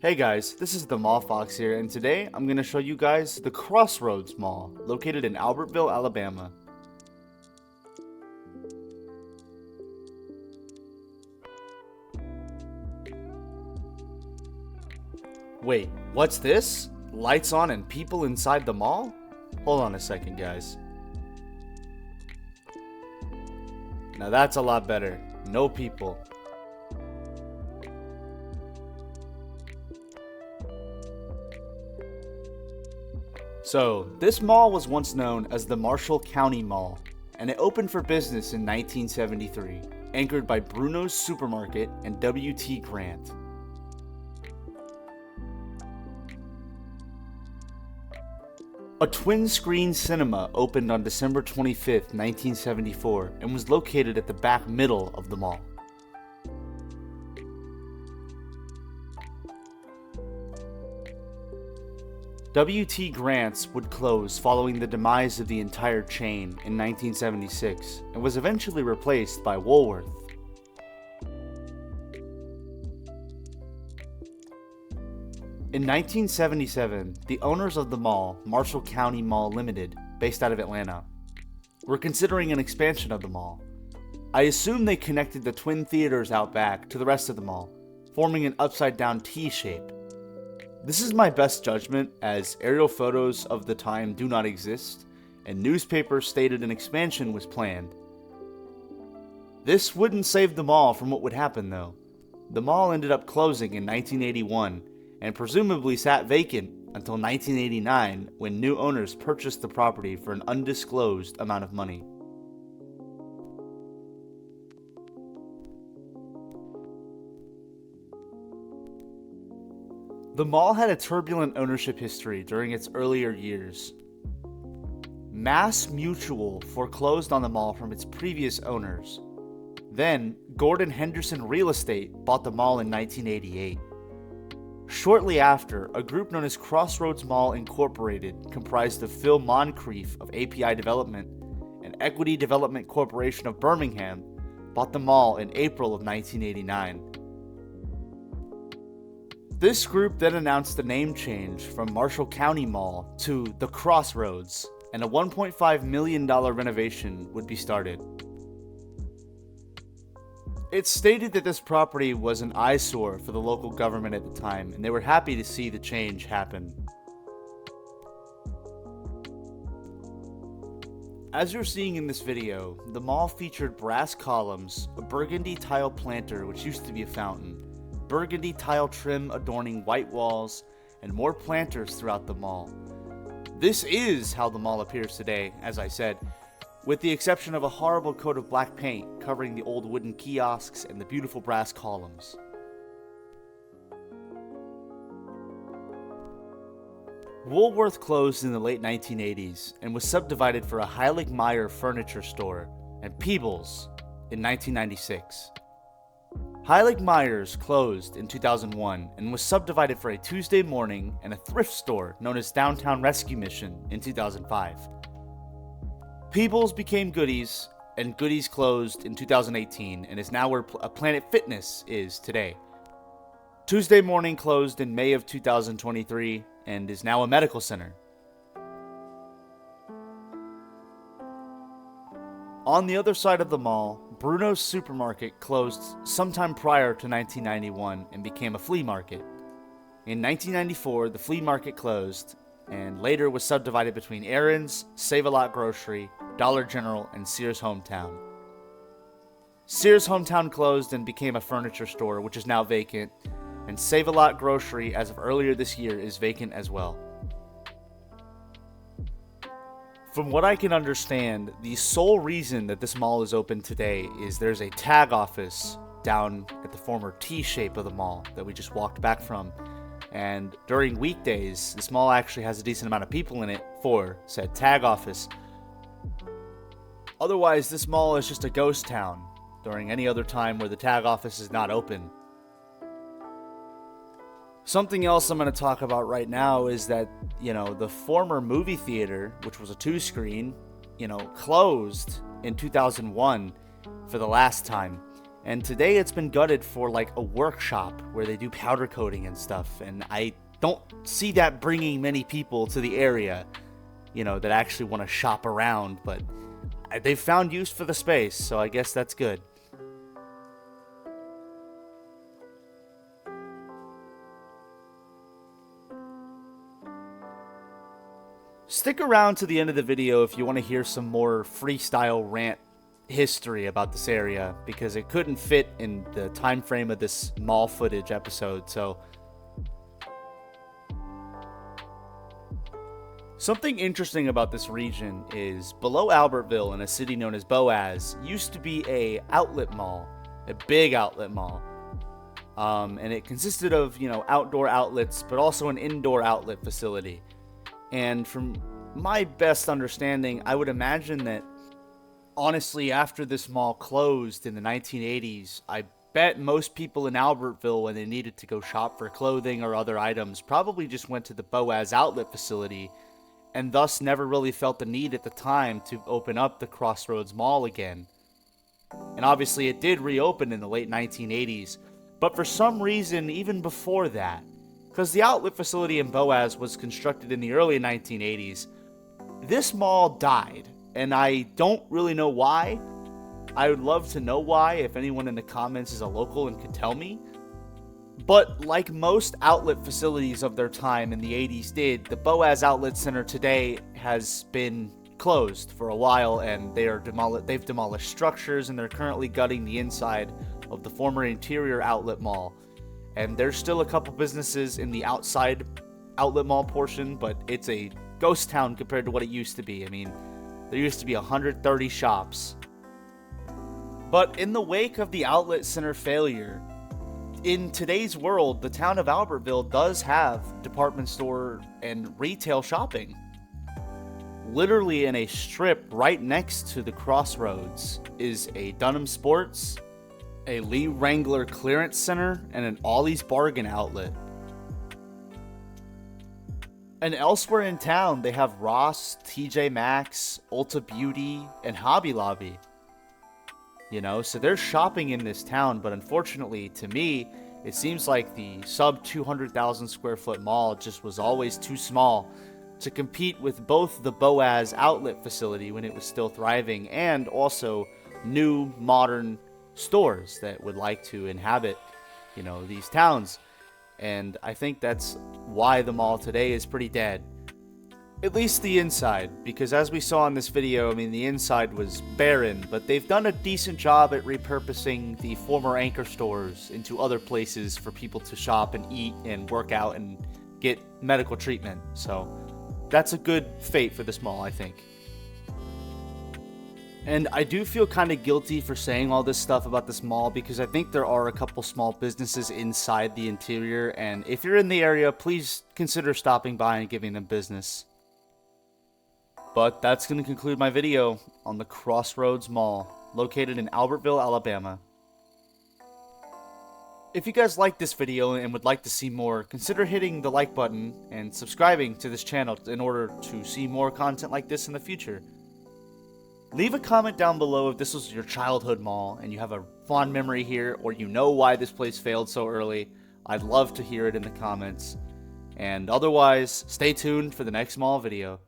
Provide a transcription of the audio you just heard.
Hey guys, this is the Mall Fox here, and today I'm going to show you guys the Crossroads Mall, located in Albertville, Alabama. Wait, what's this? Lights on and people inside the mall? Hold on a second, guys. Now that's a lot better. No people. So, this mall was once known as the Marshall County Mall, and it opened for business in 1973, anchored by Bruno's Supermarket and W.T Grants. A twin-screen cinema opened on December 25, 1974, and was located at the back middle of the mall. W.T Grants would close following the demise of the entire chain in 1976 and was eventually replaced by Woolworth. In 1977, the owners of the mall, Marshall County Mall Limited, based out of Atlanta, were considering an expansion of the mall. I assume they connected the twin theaters out back to the rest of the mall, forming an upside-down T shape. This is my best judgment, as aerial photos of the time do not exist, and newspapers stated an expansion was planned. This wouldn't save the mall from what would happen though. The mall ended up closing in 1981, and presumably sat vacant until 1989 when new owners purchased the property for an undisclosed amount of money. The mall had a turbulent ownership history during its earlier years. Mass Mutual foreclosed on the mall from its previous owners. Then, Gordon Henderson Real Estate bought the mall in 1988. Shortly after, a group known as Crossroads Mall Incorporated, comprised of Phil Moncrief of API Development and Equity Development Corporation of Birmingham, bought the mall in April of 1989. This group then announced a name change from Marshall County Mall to the Crossroads, and a $1.5 million renovation would be started. It's stated that this property was an eyesore for the local government at the time, and they were happy to see the change happen. As you're seeing in this video, the mall featured brass columns, a burgundy tile planter which used to be a fountain, burgundy tile trim adorning white walls, and more planters throughout the mall. This is how the mall appears today, as I said, with the exception of a horrible coat of black paint covering the old wooden kiosks and the beautiful brass columns. Woolworth closed in the late 1980s and was subdivided for a Heilig-Meyer furniture store and Peebles in 1996. Heilig-Meyer's closed in 2001 and was subdivided for a Tuesday Morning and a thrift store known as Downtown Rescue Mission in 2005. Peebles became Goodies, and Goodies closed in 2018 and is now where Planet Fitness is today. Tuesday Morning closed in May of 2023 and is now a medical center. On the other side of the mall, Bruno's Supermarket closed sometime prior to 1991 and became a flea market. In 1994, the flea market closed, and later was subdivided between Aaron's, Save-A-Lot Grocery, Dollar General, and Sears Hometown. Sears Hometown closed and became a furniture store, which is now vacant, and Save-A-Lot Grocery, as of earlier this year, is vacant as well. From what I can understand, the sole reason that this mall is open today is there's a tag office down at the former T shape of the mall that we just walked back from. And during weekdays, this mall actually has a decent amount of people in it for said tag office. Otherwise, this mall is just a ghost town during any other time where the tag office is not open. Something else I'm going to talk about right now is that, the former movie theater, which was a 2-screen, closed in 2001 for the last time. And today it's been gutted for like a workshop where they do powder coating and stuff. And I don't see that bringing many people to the area, that actually want to shop around. But they've found use for the space, so I guess that's good. Stick around to the end of the video if you want to hear some more freestyle rant history about this area, because it couldn't fit in the time frame of this mall footage episode. So something interesting about this region is below Albertville, in a city known as Boaz, used to be a outlet mall, a big outlet mall. And it consisted of, outdoor outlets, but also an indoor outlet facility. And from my best understanding, I would imagine that, honestly, after this mall closed in the 1980s, I bet most people in Albertville, when they needed to go shop for clothing or other items, probably just went to the Boaz outlet facility, and thus never really felt the need at the time to open up the Crossroads Mall again. And obviously it did reopen in the late 1980s, but for some reason even before that, because the outlet facility in Boaz was constructed in the early 1980s, this mall died, and I don't really know why. I would love to know why, if anyone in the comments is a local and could tell me. But like most outlet facilities of their time in the 80s did, the Boaz Outlet Center today has been closed for a while, and they've demolished structures, and they're currently gutting the inside of the former Interior Outlet Mall. And there's still a couple businesses in the outside outlet mall portion, but it's a ghost town compared to what it used to be. I mean, there used to be 130 shops. But in the wake of the outlet center failure, in today's world, the town of Albertville does have department store and retail shopping. Literally in a strip right next to the Crossroads is a Dunham Sports, a Lee Wrangler clearance center, and an Ollie's bargain outlet. And elsewhere in town, they have Ross, TJ Maxx, Ulta Beauty, and Hobby Lobby. So they're shopping in this town, but unfortunately, to me, it seems like the sub 200,000 square foot mall just was always too small to compete with both the Boaz outlet facility when it was still thriving, and also new modern stores that would like to inhabit, these towns. And I think that's why the mall today is pretty dead. At least the inside, because as we saw in this video, the inside was barren, but they've done a decent job at repurposing the former anchor stores into other places for people to shop and eat and work out and get medical treatment. So that's a good fate for this mall, I think. And I do feel kind of guilty for saying all this stuff about this mall, because I think there are a couple small businesses inside the interior, and if you're in the area, please consider stopping by and giving them business. But that's going to conclude my video on the Crossroads Mall, located in Albertville, Alabama. If you guys liked this video and would like to see more, consider hitting the like button and subscribing to this channel in order to see more content like this in the future. Leave a comment down below if this was your childhood mall and you have a fond memory here, or you know why this place failed so early. I'd love to hear it in the comments. And otherwise, stay tuned for the next mall video.